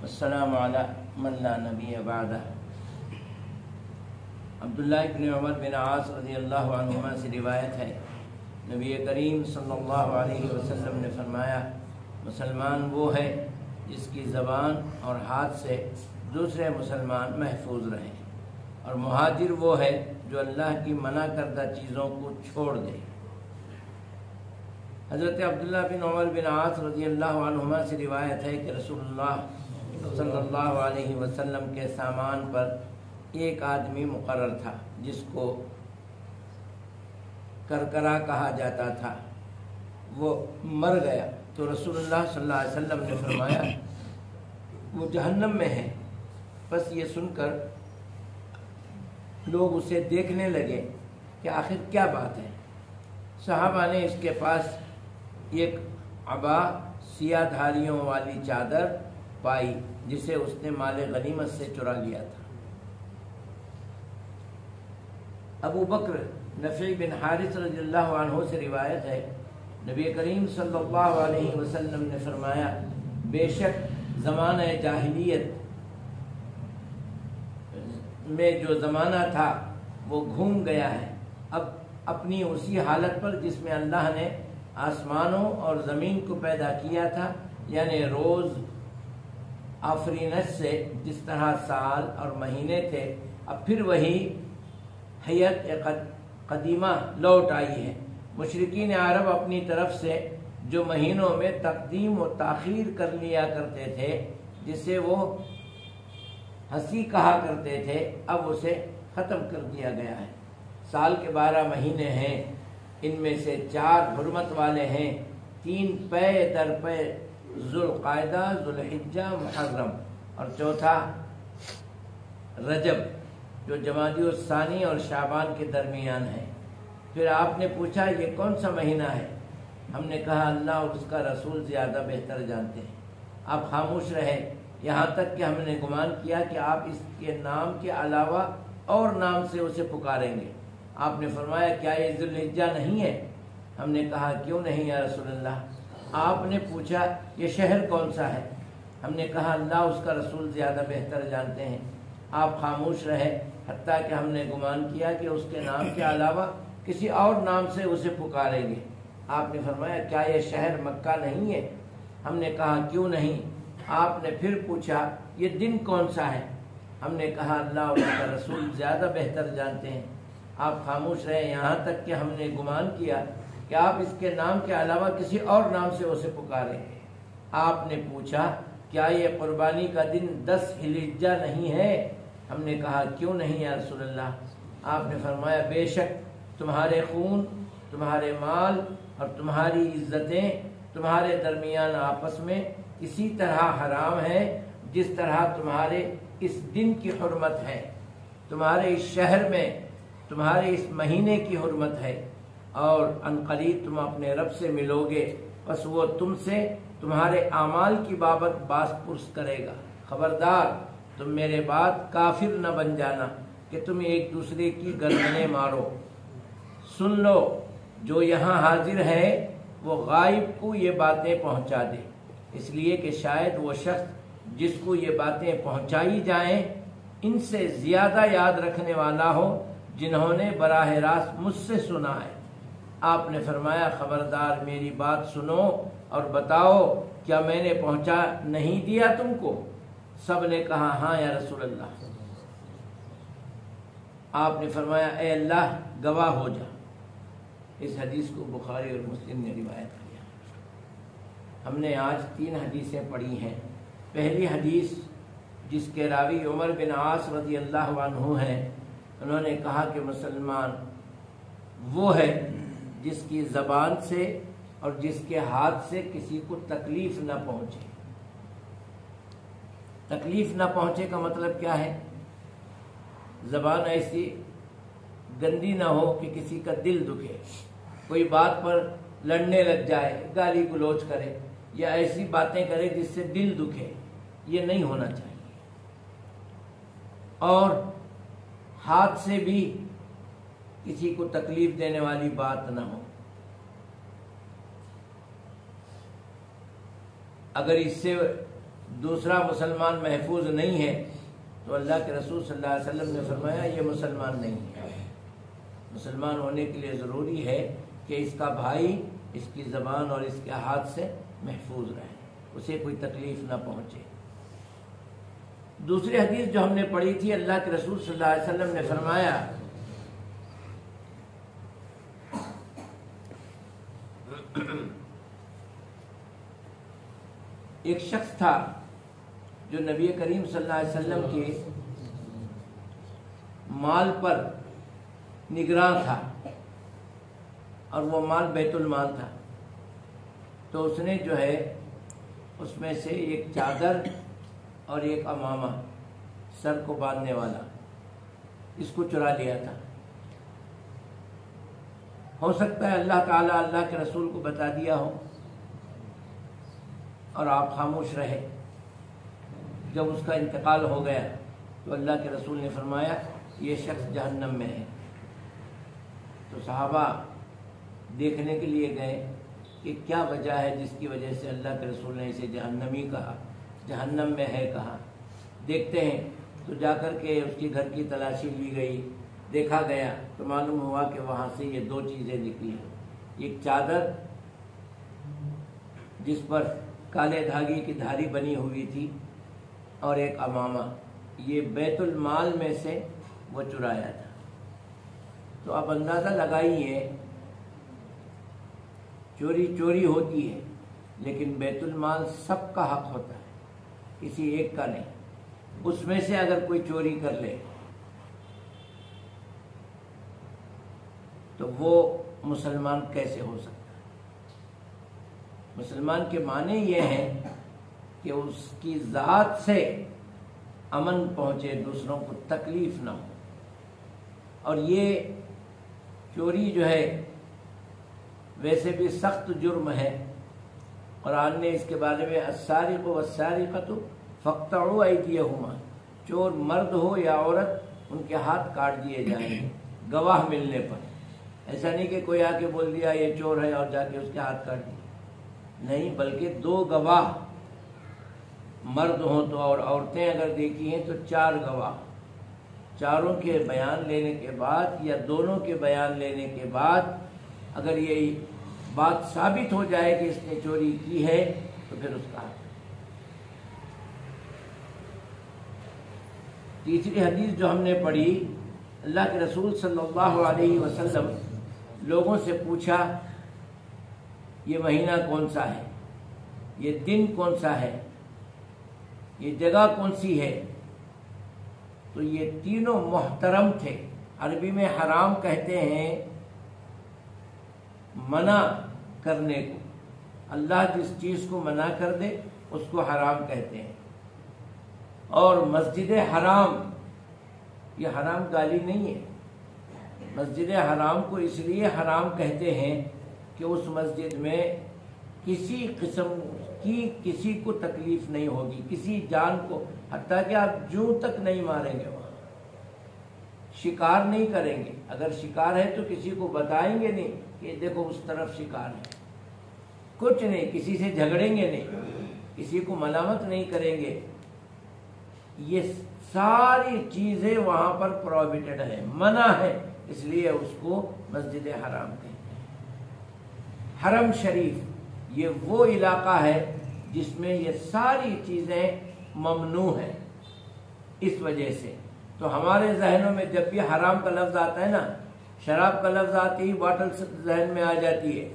السلام علی من لا نبی بعدہ۔ عبداللہ بن عمر بن عاص رضی اللہ عنہما سے روایت ہے، نبی کریم صلی اللہ علیہ وسلم نے فرمایا، مسلمان وہ ہے جس کی زبان اور ہاتھ سے دوسرے مسلمان محفوظ رہیں، اور مہاجر وہ ہے جو اللہ کی منع کردہ چیزوں کو چھوڑ دے۔ حضرت عبداللہ بن عمر بن عاص رضی اللہ عنہما سے روایت ہے کہ رسول اللہ صلی اللہ علیہ وسلم کے سامان پر ایک آدمی مقرر تھا جس کو کرکرا کہا جاتا تھا، وہ مر گیا تو رسول اللہ صلی اللہ علیہ وسلم نے فرمایا وہ جہنم میں ہے۔ بس یہ سن کر لوگ اسے دیکھنے لگے کہ آخر کیا بات ہے۔ صحابہ نے اس کے پاس ایک عبا سیاہ دھاریوں والی چادر پائی جسے اس نے مال غنیمت سے چرا لیا تھا۔ ابو بکر نفع بن حارث رضی اللہ عنہ سے روایت ہے، نبی کریم صلی اللہ علیہ وسلم نے فرمایا، بے شک زمانہ جاہلیت میں جو زمانہ تھا وہ گھوم گیا ہے، اب اپنی اسی حالت پر جس میں اللہ نے آسمانوں اور زمین کو پیدا کیا تھا، یعنی روز آفرینش سے جس طرح سال اور مہینے تھے، اب پھر وہی حیت قدیمہ لوٹ آئی ہے۔ مشرکین عرب اپنی طرف سے جو مہینوں میں تقدیم و تاخیر کر لیا کرتے تھے، جسے وہ ہنسی کہا کرتے تھے، اب اسے ختم کر دیا گیا ہے۔ سال کے 12 مہینے ہیں، ان میں سے 4 حرمت والے ہیں، 3 پے در پے، ذوالقعدہ، ذوالحجہ، محرم، اور چوتھا رجب جو جمادی الثانی اور شعبان کے درمیان ہے۔ پھر آپ نے پوچھا یہ کون سا مہینہ ہے؟ ہم نے کہا اللہ اور اس کا رسول زیادہ بہتر جانتے ہیں۔ آپ خاموش رہے یہاں تک کہ ہم نے گمان کیا کہ آپ اس کے نام کے علاوہ اور نام سے اسے پکاریں گے۔ آپ نے فرمایا کیا یہ ذوالحجہ نہیں ہے؟ ہم نے کہا کیوں نہیں یا رسول اللہ؟ آپ نے پوچھا یہ شہر کون سا ہے؟ ہم نے کہا اللہ اس کا رسول زیادہ بہتر جانتے ہیں۔ آپ خاموش رہے حتیٰ کہ ہم نے گمان کیا کہ اس کے نام کے علاوہ کسی اور نام سے اسے پکاریں گے۔ آپ نے فرمایا کیا یہ شہر مکہ نہیں ہے؟ ہم نے کہا کیوں نہیں؟ آپ نے پھر پوچھا یہ دن کون سا ہے؟ ہم نے کہا اللہ اور اس کا رسول زیادہ بہتر جانتے ہیں۔ آپ خاموش رہے یہاں تک کہ ہم نے گمان کیا کہ آپ اس کے نام کے علاوہ کسی اور نام سے اسے پکاریں گے۔ آپ نے پوچھا کیا یہ قربانی کا دن 10 ذوالحجہ نہیں ہے؟ ہم نے کہا کیوں نہیں یا رسول اللہ؟ آپ نے فرمایا بے شک تمہارے خون، تمہارے مال اور تمہاری عزتیں تمہارے درمیان آپس میں اسی طرح حرام ہے جس طرح تمہارے اس دن کی حرمت ہے، تمہارے اس شہر میں تمہارے اس مہینے کی حرمت ہے، اور عنقریب تم اپنے رب سے ملو گے، بس وہ تم سے تمہارے اعمال کی بابت باز پرس کرے گا۔ خبردار تم میرے بعد کافر نہ بن جانا کہ تم ایک دوسرے کی گردنیں مارو۔ سن لو جو یہاں حاضر ہے وہ غائب کو یہ باتیں پہنچا دے، اس لیے کہ شاید وہ شخص جس کو یہ باتیں پہنچائی جائیں ان سے زیادہ یاد رکھنے والا ہو جنہوں نے براہ راست مجھ سے سنا ہے۔ آپ نے فرمایا خبردار میری بات سنو اور بتاؤ کیا میں نے پہنچا نہیں دیا تم کو؟ سب نے کہا ہاں یا رسول اللہ۔ آپ نے فرمایا اے اللہ گواہ ہو جا۔ اس حدیث کو بخاری اور مسلم نے روایت کیا۔ ہم نے آج 3 حدیثیں پڑھی ہیں۔ پہلی حدیث جس کے راوی عمر بن عاص رضی اللہ عنہ ہیں، انہوں نے کہا کہ مسلمان وہ ہے جس کی زبان سے اور جس کے ہاتھ سے کسی کو تکلیف نہ پہنچے۔ تکلیف نہ پہنچے کا مطلب کیا ہے؟ زبان ایسی گندی نہ ہو کہ کسی کا دل دکھے، کوئی بات پر لڑنے لگ جائے، گالی گلوچ کرے یا ایسی باتیں کرے جس سے دل دکھے، یہ نہیں ہونا چاہیے۔ اور ہاتھ سے بھی کسی کو تکلیف دینے والی بات نہ ہو۔ اگر اس سے دوسرا مسلمان محفوظ نہیں ہے تو اللہ کے رسول صلی اللہ علیہ وسلم نے فرمایا یہ مسلمان نہیں ہے۔ مسلمان ہونے کے لیے ضروری ہے کہ اس کا بھائی اس کی زبان اور اس کے ہاتھ سے محفوظ رہے، اسے کوئی تکلیف نہ پہنچے۔ دوسری حدیث جو ہم نے پڑھی تھی، اللہ کے رسول صلی اللہ علیہ وسلم نے فرمایا ایک شخص تھا جو نبی کریم صلی اللہ علیہ وسلم کے مال پر نگراں تھا، اور وہ مال بیت المال تھا، تو اس نے جو ہے اس میں سے ایک چادر اور ایک عمامہ سر کو باندھنے والا اس کو چرا لیا تھا۔ ہو سکتا ہے اللہ تعالیٰ اللہ کے رسول کو بتا دیا ہو اور آپ خاموش رہے۔ جب اس کا انتقال ہو گیا تو اللہ کے رسول نے فرمایا یہ شخص جہنم میں ہے۔ تو صحابہ دیکھنے کے لیے گئے کہ کیا وجہ ہے جس کی وجہ سے اللہ کے رسول نے اسے جہنمی کہا، جہنم میں ہے کہا۔ دیکھتے ہیں تو جا کر کے اس کے گھر کی تلاشی لی گئی، دیکھا گیا تو معلوم ہوا کہ وہاں سے یہ دو چیزیں نکلی ہیں، ایک چادر جس پر کالے دھاگے کی دھاری بنی ہوئی تھی، اور ایک عمامہ، یہ بیت المال میں سے وہ چرایا تھا۔ تو اب اندازہ لگائیے، چوری چوری ہوتی ہے لیکن بیت المال سب کا حق ہوتا ہے، کسی ایک کا نہیں۔ اس میں سے اگر کوئی چوری کر لے تو وہ مسلمان کیسے ہو سکتا ہے؟ مسلمان کے معنی یہ ہے کہ اس کی ذات سے امن پہنچے، دوسروں کو تکلیف نہ ہو۔ اور یہ چوری جو ہے ویسے بھی سخت جرم ہے، قرآن نے اس کے بارے میں السارق والسارقۃ فاقطعوا ایدیہما، چور مرد ہو یا عورت ان کے ہاتھ کاٹ دیے جائیں گے گواہ ملنے پر۔ ایسا نہیں کہ کوئی آ کے بول دیا یہ چور ہے اور جا کے اس کے ہاتھ کاٹ دیے، نہیں، بلکہ دو گواہ مرد ہوں تو، اور عورتیں اگر دیکھی ہیں تو 4 گواہ، چاروں کے بیان لینے کے بعد یا دونوں کے بیان لینے کے بعد اگر یہ بات ثابت ہو جائے کہ اس نے چوری کی ہے تو پھر اس کا حق۔ تیسری حدیث جو ہم نے پڑھی، اللہ کے رسول صلی اللہ علیہ وسلم لوگوں سے پوچھا یہ مہینہ کون سا ہے، یہ دن کون سا ہے، یہ جگہ کون سی ہے؟ تو یہ تینوں محترم تھے۔ عربی میں حرام کہتے ہیں منع کرنے کو، اللہ جس چیز کو منع کر دے اس کو حرام کہتے ہیں۔ اور مسجد حرام، یہ حرام گالی نہیں ہے، مسجد حرام کو اس لیے حرام کہتے ہیں کہ اس مسجد میں کسی قسم کی کسی کو تکلیف نہیں ہوگی، کسی جان کو، حتیٰ کہ آپ جوں تک نہیں ماریں گے، وہاں شکار نہیں کریں گے۔ اگر شکار ہے تو کسی کو بتائیں گے نہیں کہ دیکھو اس طرف شکار ہے، کچھ نہیں، کسی سے جھگڑیں گے نہیں، کسی کو ملامت نہیں کریں گے۔ یہ ساری چیزیں وہاں پر پروہیبٹڈ ہے، منع ہے، اس لیے اس کو مسجد حرام کہتے ہیں۔ حرم شریف یہ وہ علاقہ ہے جس میں یہ ساری چیزیں ممنوع ہیں۔ اس وجہ سے تو ہمارے ذہنوں میں جب بھی حرام کا لفظ آتا ہے نا، شراب کا لفظ آتی ہی باٹل ذہن میں آ جاتی ہے،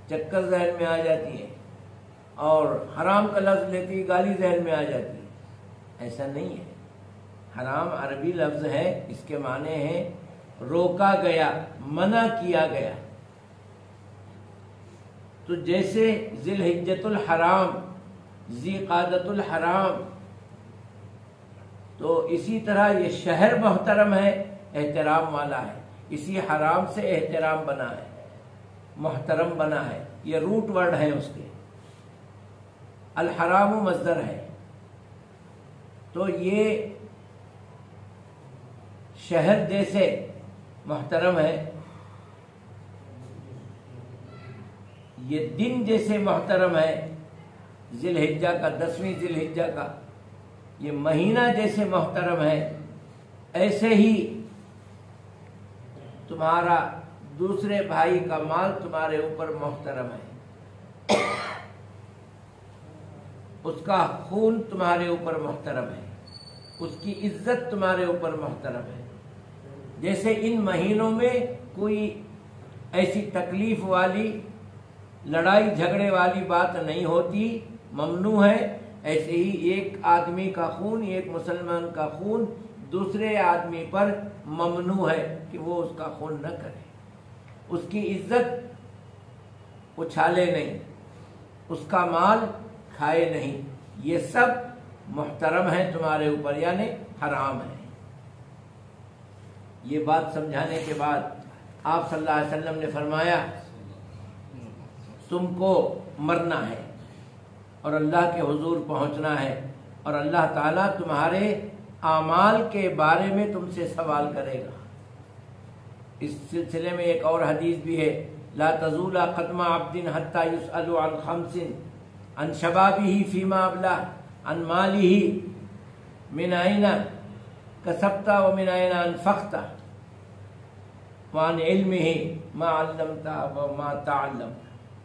چکر ذہن میں آ جاتی ہے، اور حرام کا لفظ لیتی ہی گالی ذہن میں آ جاتی ہے۔ ایسا نہیں ہے، حرام عربی لفظ ہے، اس کے معنی ہیں روکا گیا، منع کیا گیا۔ تو جیسے ذی الحجۃ الحرام، ذی قعدۃ الحرام، تو اسی طرح یہ شہر محترم ہے، احترام والا ہے، اسی حرام سے احترام بنا ہے، محترم بنا ہے، یہ روٹ ورڈ ہے اس کے، الحرام مصدر ہے۔ تو یہ شہر جیسے محترم ہے، یہ دن جیسے محترم ہے، ذی الحجہ کا، 10ویں ذی الحجہ کا یہ مہینہ جیسے محترم ہے، ایسے ہی تمہارا دوسرے بھائی کا مال تمہارے اوپر محترم ہے، اس کا خون تمہارے اوپر محترم ہے، اس کی عزت تمہارے اوپر محترم ہے۔ جیسے ان مہینوں میں کوئی ایسی تکلیف والی، لڑائی جھگڑے والی بات نہیں ہوتی، ممنوع ہے، ایسے ہی ایک آدمی کا خون، ایک مسلمان کا خون دوسرے آدمی پر ممنوع ہے کہ وہ اس کا خون نہ کرے، اس کی عزت اچھالے نہیں، اس کا مال کھائے نہیں، یہ سب محترم ہے تمہارے اوپر، یعنی حرام ہے۔ یہ بات سمجھانے کے بعد آپ صلی اللہ علیہ وسلم نے فرمایا تم کو مرنا ہے اور اللہ کے حضور پہنچنا ہے، اور اللہ تعالیٰ تمہارے اعمال کے بارے میں تم سے سوال کرے گا۔ اس سلسلے میں ایک اور حدیث بھی ہے، لا تزول قدم عبد حتى يسأل عن 5 عن شبابه فيما ابلى، عن ماله من أين كسبت ومن أين أنفقت، وعن علمه ما علمت وما تعلمت،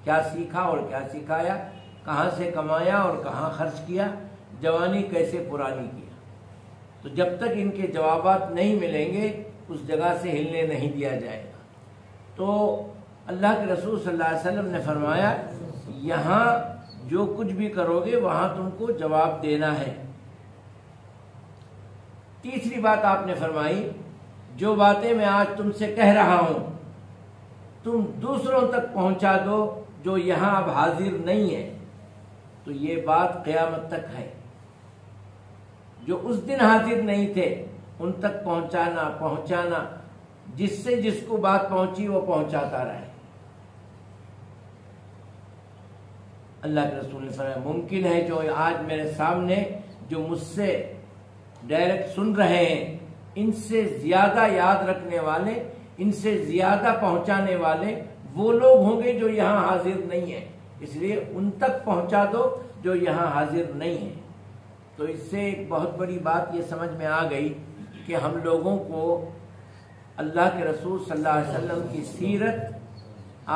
کیا سیکھا اور کیا سکھایا، کہاں سے کمایا اور کہاں خرچ کیا، جوانی کیسے پرانی کیا۔ تو جب تک ان کے جوابات نہیں ملیں گے اس جگہ سے ہلنے نہیں دیا جائے گا۔ تو اللہ کے رسول صلی اللہ علیہ وسلم نے فرمایا یہاں جو کچھ بھی کرو گے وہاں تم کو جواب دینا ہے۔ تیسری بات آپ نے فرمائی، جو باتیں میں آج تم سے کہہ رہا ہوں تم دوسروں تک پہنچا دو جو یہاں اب حاضر نہیں ہے۔ تو یہ بات قیامت تک ہے، جو اس دن حاضر نہیں تھے ان تک پہنچانا، جس سے جس کو بات پہنچی وہ پہنچاتا رہے۔ اللہ کے رسول نے فرمایا ممکن ہے جو آج میرے سامنے جو مجھ سے ڈائریکٹ سن رہے ہیں، ان سے زیادہ یاد رکھنے والے، ان سے زیادہ پہنچانے والے وہ لوگ ہوں گے جو یہاں حاضر نہیں ہیں، اس لیے ان تک پہنچا دو جو یہاں حاضر نہیں ہیں۔ تو اس سے ایک بہت بڑی بات یہ سمجھ میں آ گئی کہ ہم لوگوں کو اللہ کے رسول صلی اللہ علیہ وسلم کی سیرت،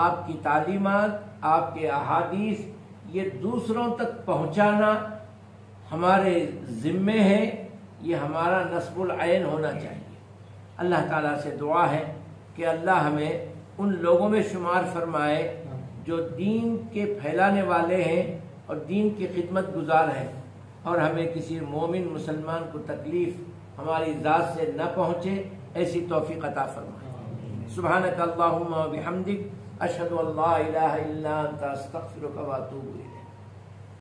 آپ کی تعلیمات، آپ کے احادیث، یہ دوسروں تک پہنچانا ہمارے ذمے ہے، یہ ہمارا نصب العین ہونا چاہیے۔ اللہ تعالیٰ سے دعا ہے کہ اللہ ہمیں ان لوگوں میں شمار فرمائے جو دین کے پھیلانے والے ہیں اور دین کی خدمت گزار ہیں، اور ہمیں کسی مومن مسلمان کو تکلیف ہماری ذات سے نہ پہنچے، ایسی توفیق عطا فرمائے۔ سبحانک اللہم و بحمدک، اشہد ان لا الہ الا انت، استغفرک و اتوب الیک۔